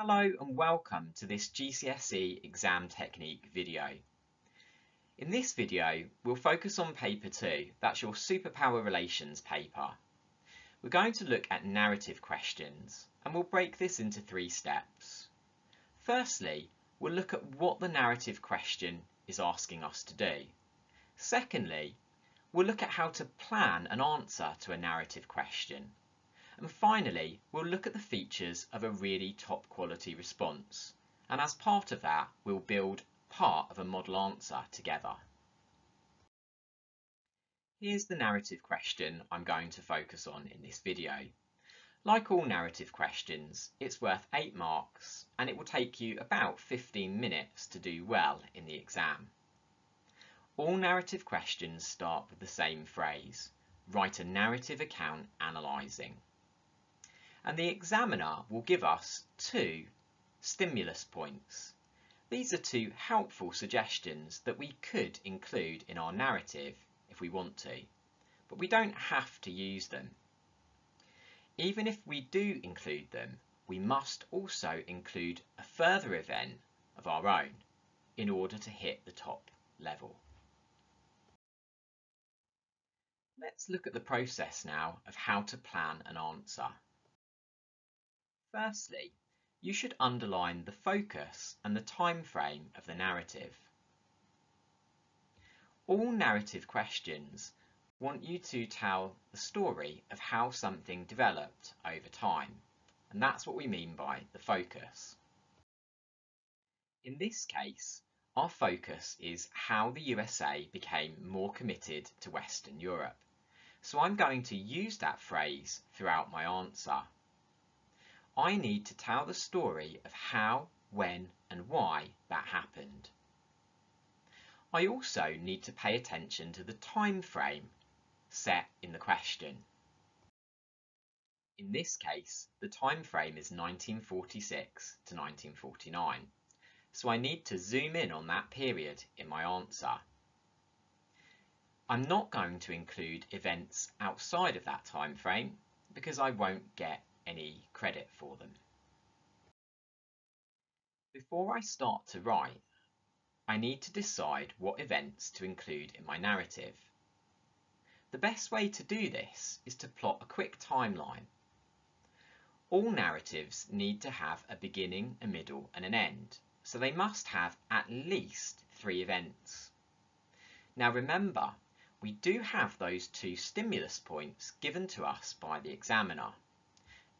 Hello and welcome to this GCSE exam technique video. In this video, we'll focus on paper 2, that's your Superpower Relations paper. We're going to look at narrative questions and we'll break this into 3 steps. Firstly, we'll look at what the narrative question is asking us to do. Secondly, we'll look at how to plan an answer to a narrative question. And finally, we'll look at the features of a really top quality response. And as part of that, we'll build part of a model answer together. Here's the narrative question I'm going to focus on in this video. Like all narrative questions, it's worth 8 marks and it will take you about 15 minutes to do well in the exam. All narrative questions start with the same phrase: write a narrative account analysing. And the examiner will give us 2 stimulus points. These are 2 helpful suggestions that we could include in our narrative if we want to, but we don't have to use them. Even if we do include them, we must also include a further event of our own in order to hit the top level. Let's look at the process now of how to plan an answer. Firstly, you should underline the focus and the time frame of the narrative. All narrative questions want you to tell the story of how something developed over time, and that's what we mean by the focus. In this case, our focus is how the USA became more committed to Western Europe, so I'm going to use that phrase throughout my answer. I need to tell the story of how, when and why that happened. I also need to pay attention to the time frame set in the question. In this case, the time frame is 1946 to 1949, so I need to zoom in on that period in my answer. I'm not going to include events outside of that time frame because I won't get any credit for them. Before I start to write, I need to decide what events to include in my narrative. The best way to do this is to plot a quick timeline. All narratives need to have a beginning, a middle and an end, so they must have at least 3 events. Now remember, we do have those 2 stimulus points given to us by the examiner.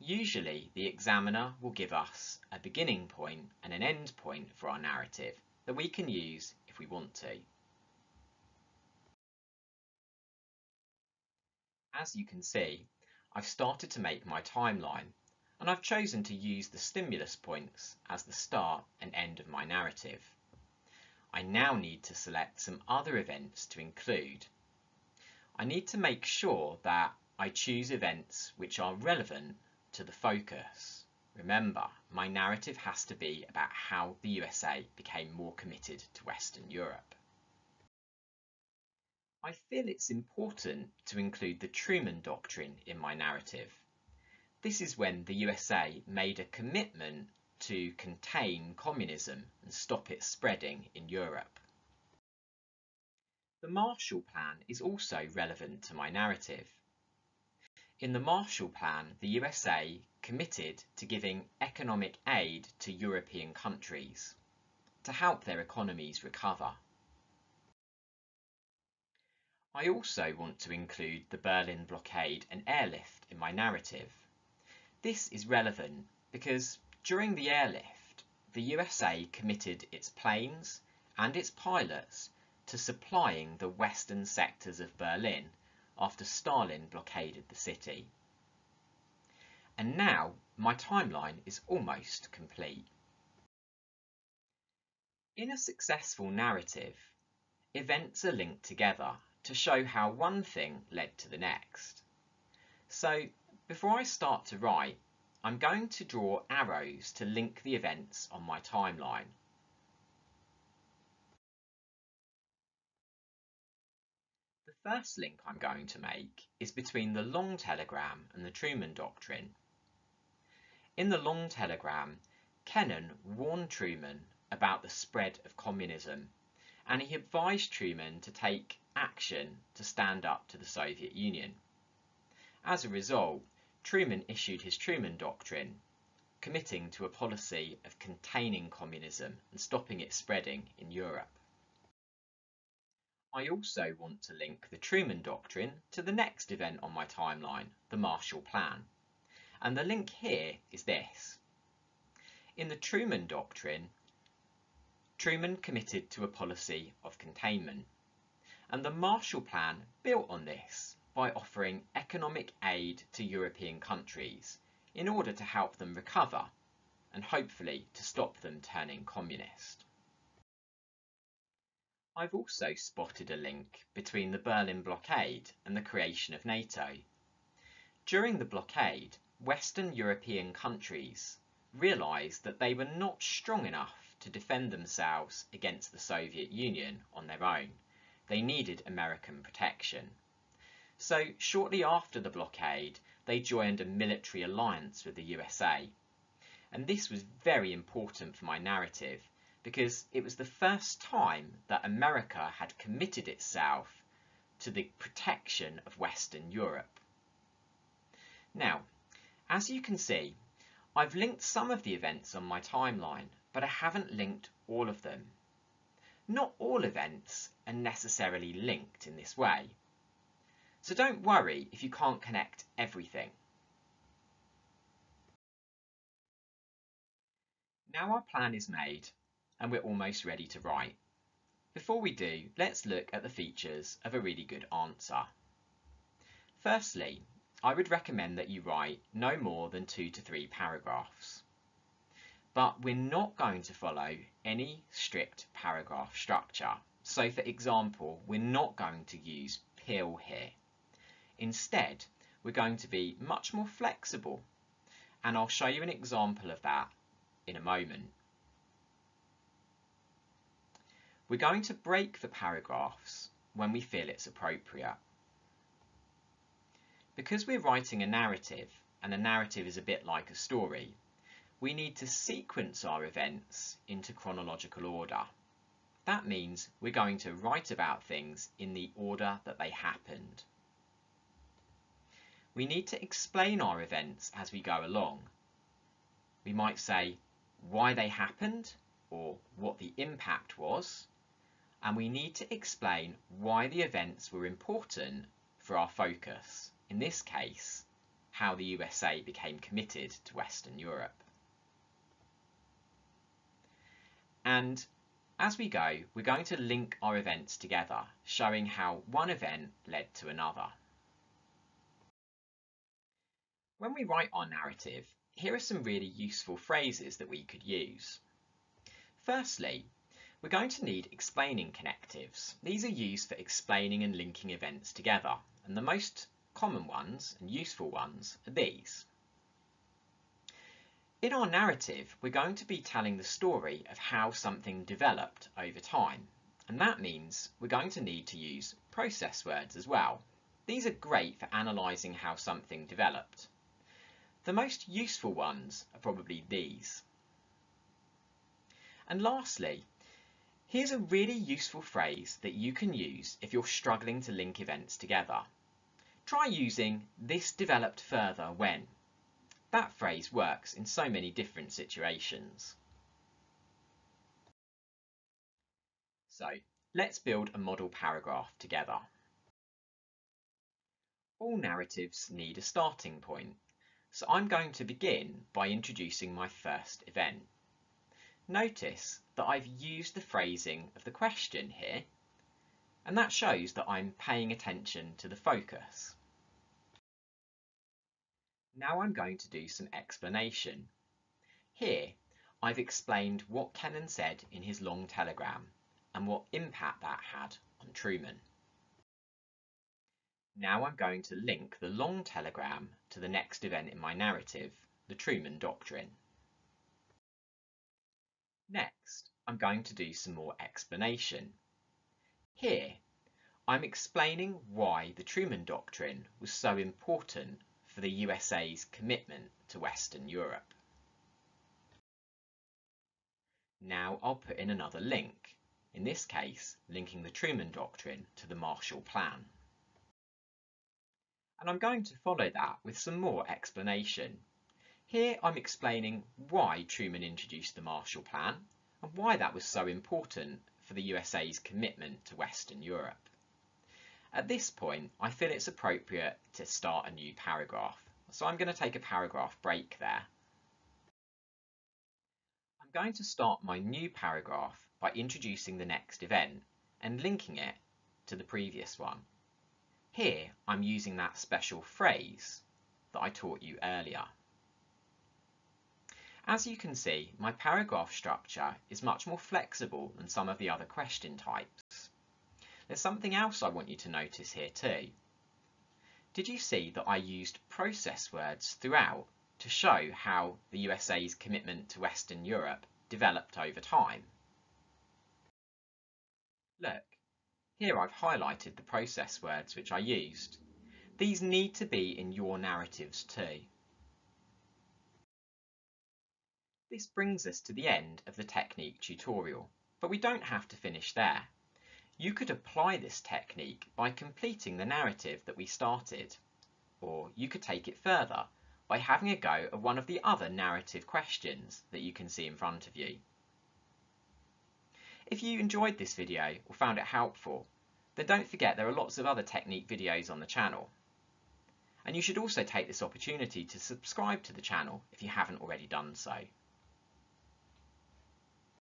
Usually the examiner will give us a beginning point and an end point for our narrative that we can use if we want to. As you can see, I've started to make my timeline and I've chosen to use the stimulus points as the start and end of my narrative. I now need to select some other events to include. I need to make sure that I choose events which are relevant to the focus. Remember, my narrative has to be about how the USA became more committed to Western Europe. I feel it's important to include the Truman Doctrine in my narrative. This is when the USA made a commitment to contain communism and stop it spreading in Europe. The Marshall Plan is also relevant to my narrative. In the Marshall Plan, the USA committed to giving economic aid to European countries to help their economies recover. I also want to include the Berlin blockade and airlift in my narrative. This is relevant because during the airlift, the USA committed its planes and its pilots to supplying the western sectors of Berlin after Stalin blockaded the city. And now my timeline is almost complete. In a successful narrative, events are linked together to show how one thing led to the next. So before I start to write, I'm going to draw arrows to link the events on my timeline. The first link I'm going to make is between the long telegram and the Truman Doctrine. In the long telegram, Kennan warned Truman about the spread of communism, and he advised Truman to take action to stand up to the Soviet Union. As a result, Truman issued his Truman Doctrine, committing to a policy of containing communism and stopping it spreading in Europe. I also want to link the Truman Doctrine to the next event on my timeline, the Marshall Plan. And the link here is this. In the Truman Doctrine, Truman committed to a policy of containment, and the Marshall Plan built on this by offering economic aid to European countries in order to help them recover and hopefully to stop them turning communist. I've also spotted a link between the Berlin blockade and the creation of NATO. During the blockade, Western European countries realised that they were not strong enough to defend themselves against the Soviet Union on their own. They needed American protection. So shortly after the blockade, they joined a military alliance with the USA. And this was very important for my narrative because it was the first time that America had committed itself to the protection of Western Europe. Now, as you can see, I've linked some of the events on my timeline, but I haven't linked all of them. Not all events are necessarily linked in this way, so don't worry if you can't connect everything. Now our plan is made and we're almost ready to write. Before we do, let's look at the features of a really good answer. Firstly, I would recommend that you write no more than 2 to 3 paragraphs. But we're not going to follow any strict paragraph structure. So for example, we're not going to use pill here. Instead, we're going to be much more flexible, and I'll show you an example of that in a moment. We're going to break the paragraphs when we feel it's appropriate. Because we're writing a narrative, and a narrative is a bit like a story, we need to sequence our events into chronological order. That means we're going to write about things in the order that they happened. We need to explain our events as we go along. We might say why they happened or what the impact was, and we need to explain why the events were important for our focus. In this case, how the USA became committed to Western Europe. And as we go, we're going to link our events together, showing how one event led to another. When we write our narrative, here are some really useful phrases that we could use. Firstly, we're going to need explaining connectives. These are used for explaining and linking events together, and the most common ones and useful ones are these. In our narrative, we're going to be telling the story of how something developed over time, and that means we're going to need to use process words as well. These are great for analysing how something developed. The most useful ones are probably these. And lastly, here's a really useful phrase that you can use if you're struggling to link events together. Try using "this developed further when." That phrase works in so many different situations. So let's build a model paragraph together. All narratives need a starting point, so I'm going to begin by introducing my first event. Notice that I've used the phrasing of the question here, and that shows that I'm paying attention to the focus. Now I'm going to do some explanation. Here, I've explained what Kennan said in his long telegram and what impact that had on Truman. Now I'm going to link the long telegram to the next event in my narrative, the Truman Doctrine. Next, I'm going to do some more explanation. Here, I'm explaining why the Truman Doctrine was so important for the USA's commitment to Western Europe. Now I'll put in another link, in this case linking the Truman Doctrine to the Marshall Plan. And I'm going to follow that with some more explanation. Here I'm explaining why Truman introduced the Marshall Plan and why that was so important for the USA's commitment to Western Europe. At this point, I feel it's appropriate to start a new paragraph, so I'm going to take a paragraph break there. I'm going to start my new paragraph by introducing the next event and linking it to the previous one. Here, I'm using that special phrase that I taught you earlier. As you can see, my paragraph structure is much more flexible than some of the other question types. There's something else I want you to notice here too. Did you see that I used process words throughout to show how the USA's commitment to Western Europe developed over time? Look, here I've highlighted the process words which I used. These need to be in your narratives too. This brings us to the end of the technique tutorial, but we don't have to finish there. You could apply this technique by completing the narrative that we started, or you could take it further by having a go at one of the other narrative questions that you can see in front of you. If you enjoyed this video or found it helpful, then don't forget there are lots of other technique videos on the channel. And you should also take this opportunity to subscribe to the channel if you haven't already done so.